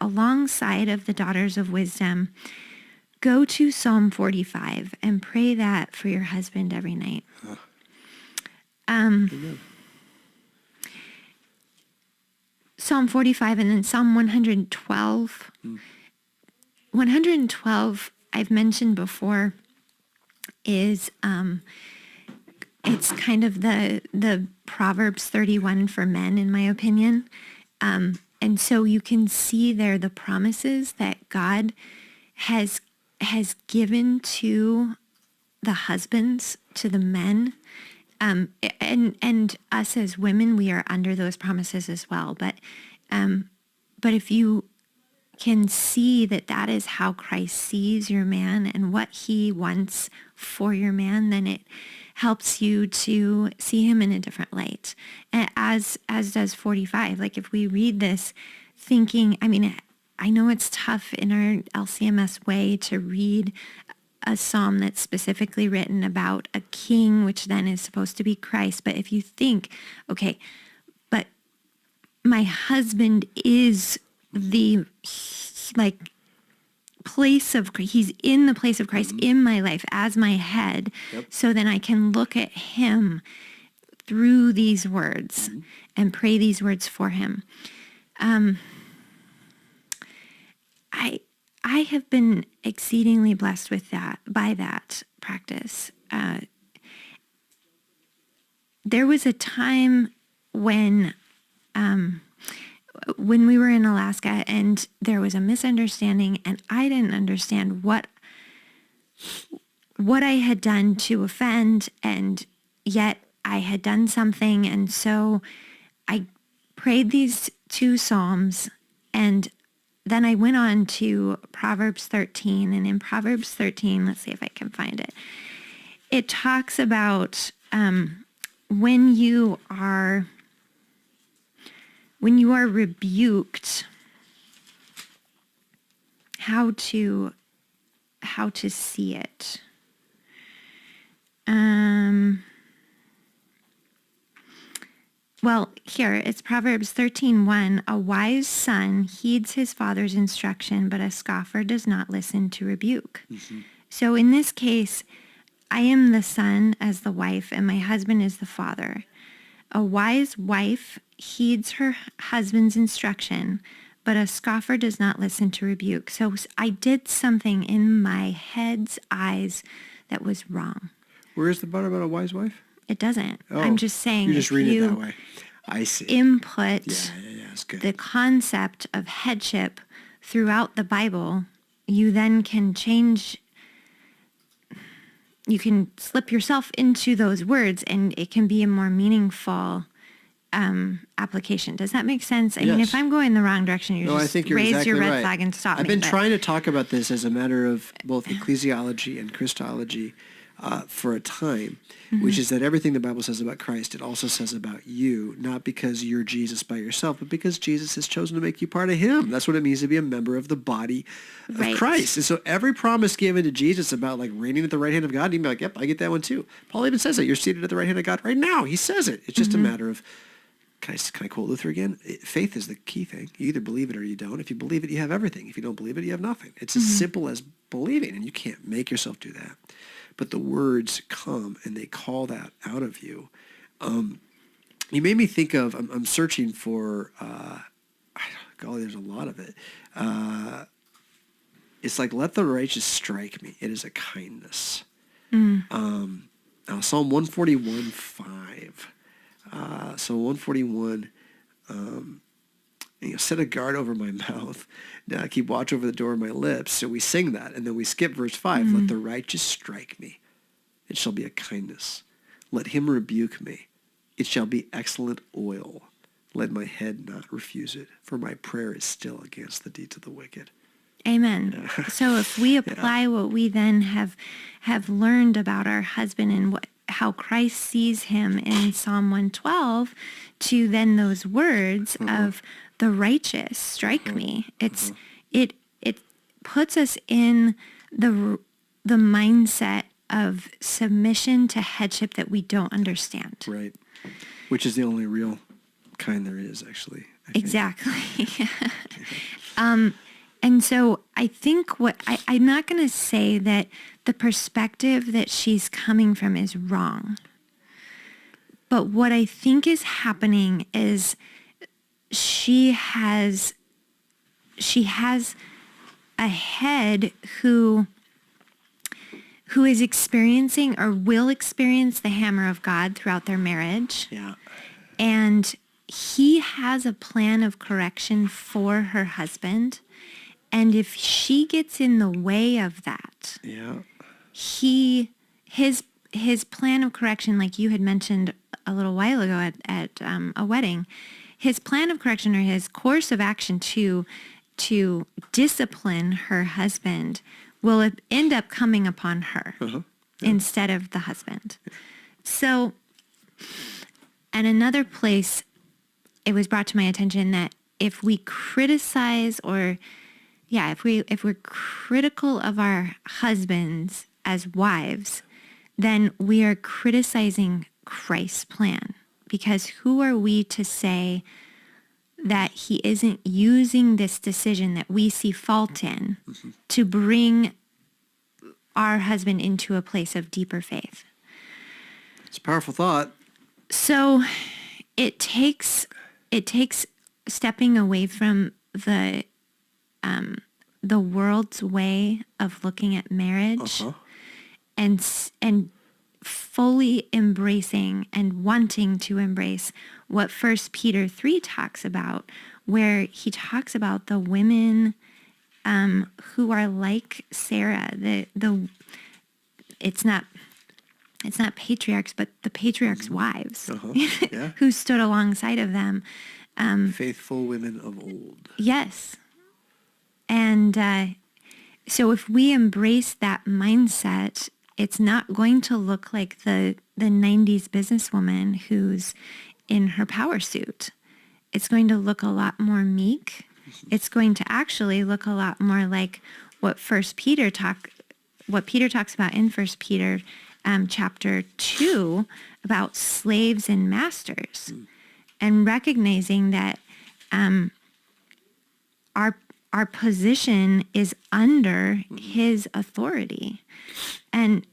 alongside of the daughters of wisdom, go to Psalm 45 and pray that for your husband every night. Psalm 45 and then Psalm 112. 112, I've mentioned before, is it's kind of the Proverbs 31 for men, in my opinion. And so you can see there the promises that God has given to the husbands, to the men, and us as women, we are under those promises as well. But if you can see that is how Christ sees your man and what he wants for your man, then it helps you to see him in a different light. As does 45. Like if we read this thinking, I mean, I know it's tough in our LCMS way to read a psalm that's specifically written about a king, which then is supposed to be Christ. But if you think, okay, but my husband is the place of, he's in the place of Christ in my life as my head. Yep. So then I can look at him through these words and pray these words for him. I have been exceedingly blessed with that, by that practice. There was a time when we were in Alaska and there was a misunderstanding and I didn't understand what I had done to offend, and yet I had done something. And so I prayed these two Psalms, and then I went on to Proverbs 13, and in Proverbs 13, let's see if I can find it. It talks about when you are rebuked, how to see it. Well, here, it's Proverbs 13:1. A wise son heeds his father's instruction, but a scoffer does not listen to rebuke. Mm-hmm. So in this case, I am the son as the wife, and my husband is the father. A wise wife heeds her husband's instruction, but a scoffer does not listen to rebuke. So I did something in my head's eyes that was wrong. Where is the part about a wise wife? It doesn't. Oh, I'm just saying. You just read it that way. I see. Input it's good. The concept of headship throughout the Bible, you then can change. You can slip yourself into those words, and it can be a more meaningful application. Does that make sense? I mean, if I'm going the wrong direction, I think you're raise exactly your red right. flag and stop me. I've been trying to talk about this as a matter of both ecclesiology and Christology for a time, which is that everything the Bible says about Christ, it also says about you, not because you're Jesus by yourself, but because Jesus has chosen to make you part of him. That's what it means to be a member of the body of Christ. And so every promise given to Jesus about like reigning at the right hand of God, he'd be like, yep, I get that one too. Paul even says that. You're seated at the right hand of God right now. He says it. It's just a matter of, can I quote Luther again? Faith is the key thing. You either believe it or you don't. If you believe it, you have everything. If you don't believe it, you have nothing. It's as simple as believing, and you can't make yourself do that. But the words come and they call that out of you. You made me think of, I'm searching for, golly, there's a lot of it. It's like, let the righteous strike me. It is a kindness. Psalm 141:5. So 141, set a guard over my mouth. Now I keep watch over the door of my lips. So we sing that, and then we skip verse 5. Let the righteous strike me. It shall be a kindness. Let him rebuke me. It shall be excellent oil. Let my head not refuse it, for my prayer is still against the deeds of the wicked. Amen. So if we apply what we then have learned about our husband and how Christ sees him in Psalm 112 to then those words of the righteous strike me, it puts us in the mindset of submission to headship that we don't understand. Right. Which is the only real kind there is, actually. I think. Exactly. And so I think I'm not going to say that the perspective that she's coming from is wrong. But what I think is happening is she has a head who is experiencing or will experience the hammer of God throughout their marriage. Yeah. And he has a plan of correction for her husband. And if she gets in the way of that, Yeah. his plan of correction, like you had mentioned a little while ago at a wedding, his plan of correction or his course of action to discipline her husband will end up coming upon her instead of the husband. So, at another place, it was brought to my attention that if we criticize if we're critical of our husbands as wives, then we are criticizing Christ's plan. Because who are we to say that he isn't using this decision that we see fault in to bring our husband into a place of deeper faith? It's a powerful thought. So it takes stepping away from the world's way of looking at marriage and fully embracing and wanting to embrace what 1 Peter 3 talks about, where he talks about the women who are like Sarah. It's not patriarchs, but the patriarchs' wives Yeah. who stood alongside of them. Faithful women of old. Yes. And so if we embrace that mindset, it's not going to look like the 90s businesswoman who's in her power suit. It's going to look a lot more meek. It's going to actually look a lot more like what Peter talks about in 1 Peter chapter 2 about slaves and masters, and recognizing that our position is under his authority. And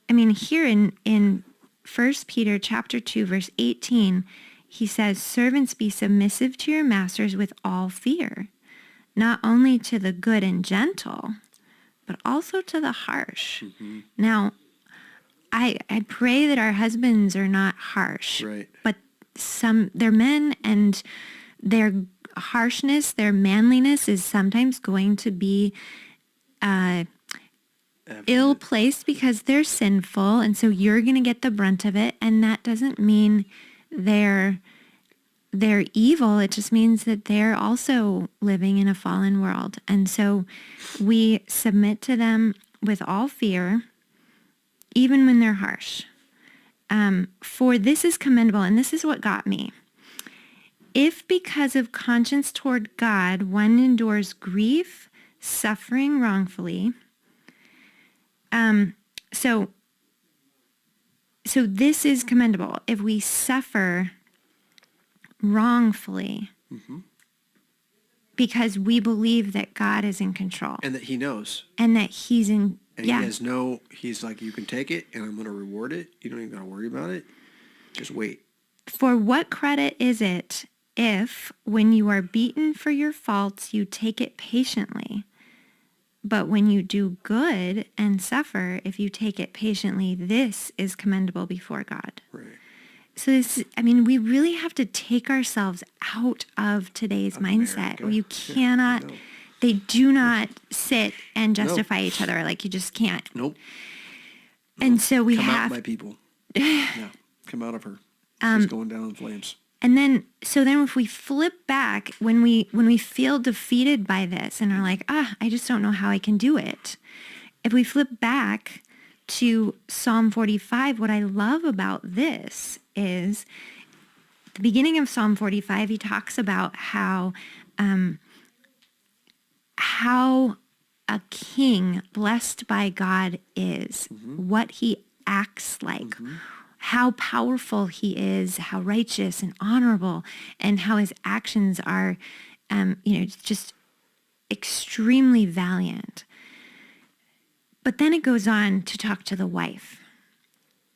I mean, here in 1 Peter chapter 2, verse 18, he says, "Servants, be submissive to your masters with all fear, not only to the good and gentle, but also to the harsh." Now, I pray that our husbands are not harsh, Right. but they're men, and their harshness, their manliness is sometimes going to be ill-placed because they're sinful, and so you're going to get the brunt of it. And that doesn't mean they're evil. It just means that they're also living in a fallen world. And so we submit to them with all fear, even when they're harsh. For this is commendable, and this is what got me. If because of conscience toward God, one endures grief, suffering wrongfully. So this is commendable. If we suffer wrongfully because we believe that God is in control. And that he knows. And that he's in, And he's like, you can take it and I'm going to reward it. You don't even got to worry about it. Just wait. For what credit is it if, when you are beaten for your faults, you take it patiently? But when you do good and suffer, if you take it patiently, this is commendable before God. Right. So we really have to take ourselves out of today's mindset. America. You cannot, they do not sit and justify each other. Like, you just can't. Nope. And so we Come have. out, my people. Yeah. Come out of her. She's going down in flames. And then if we flip back, when we feel defeated by this and are like, I just don't know how I can do it. If we flip back to Psalm 45, what I love about this is the beginning of Psalm 45, he talks about how a king blessed by God is, what he acts like, how powerful he is, how righteous and honorable, and how his actions are, just extremely valiant. But then it goes on to talk to the wife.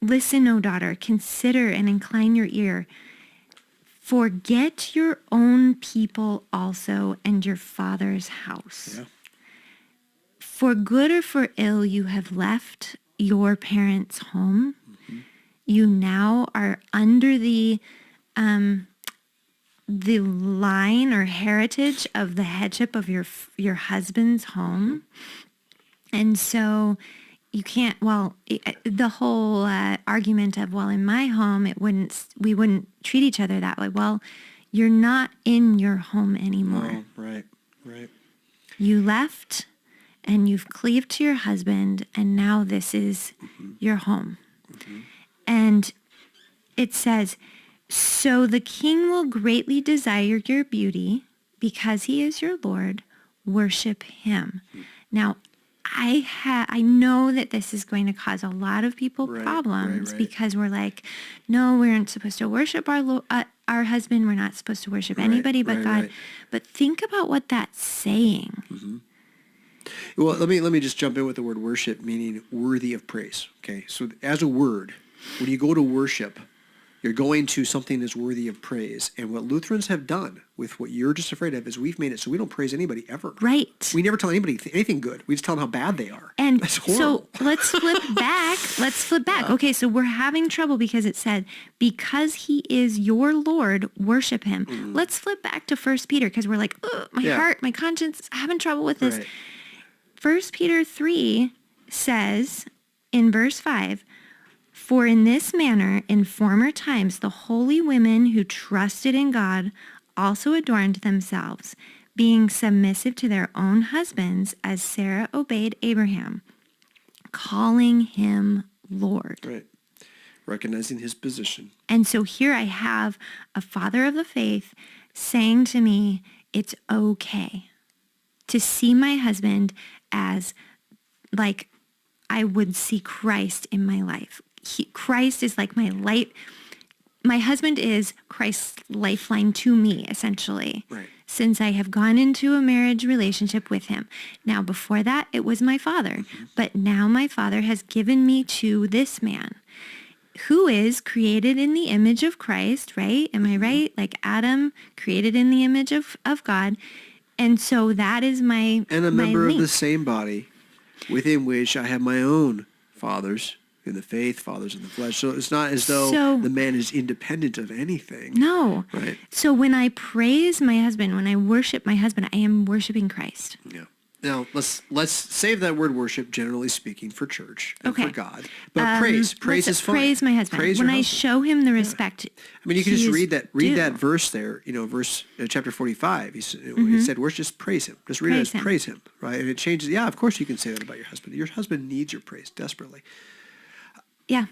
Listen, O daughter, consider and incline your ear. Forget your own people also and your father's house. Yeah. For good or for ill, you have left your parents' home. Mm-hmm. You now are under the line or heritage of the headship of your husband's home. And so you can't, the whole argument of, in my home, we wouldn't treat each other that way. Well, you're not in your home anymore. Oh, right. You left and you've cleaved to your husband, and now this is your home. Mm-hmm. And it says, so the king will greatly desire your beauty because he is your Lord. Worship him. Mm-hmm. Now, I know that this is going to cause a lot of people problems because we're like, no, we aren't supposed to worship our husband. We're not supposed to worship anybody but God. Right. But think about what that's saying. Mm-hmm. Well, let me just jump in with the word worship, meaning worthy of praise. Okay, so as a word, when you go to worship, you're going to something that's worthy of praise. And what Lutherans have done with what you're just afraid of is we've made it so we don't praise anybody ever. Right. We never tell anybody anything good. We just tell them how bad they are. And so let's flip back. Yeah. Okay, so we're having trouble because it said, because he is your Lord, worship him. Mm-hmm. Let's flip back to 1 Peter because we're like, my heart, my conscience, having trouble with this. Right. 1 Peter 3 says in verse 5, for in this manner, in former times, the holy women who trusted in God also adorned themselves, being submissive to their own husbands, as Sarah obeyed Abraham, calling him Lord. Right. Recognizing his position. And so here I have a father of the faith saying to me, it's okay to see my husband as like I would see Christ in my life. Christ is like my light. My husband is Christ's lifeline to me, essentially, since I have gone into a marriage relationship with him. Now, before that, it was my father. Mm-hmm. But now my father has given me to this man who is created in the image of Christ, right? Am I right? Like Adam created in the image of God. And so that is my and a member of the same body within which I have my own fathers in the faith, fathers in the flesh. So it's not as though the man is independent of anything. No. Right. So when I praise my husband, when I worship my husband, I am worshiping Christ. Yeah. Now, let's save that word worship, generally speaking, for church and for God. But praise is fine. Praise my husband. When I show him the respect, I mean, you can just read that verse there. Chapter 45. He said, "Worship, just praise him. Just read it as praise him." Right, and it changes. Yeah, of course you can say that about your husband. Your husband needs your praise desperately. Yeah,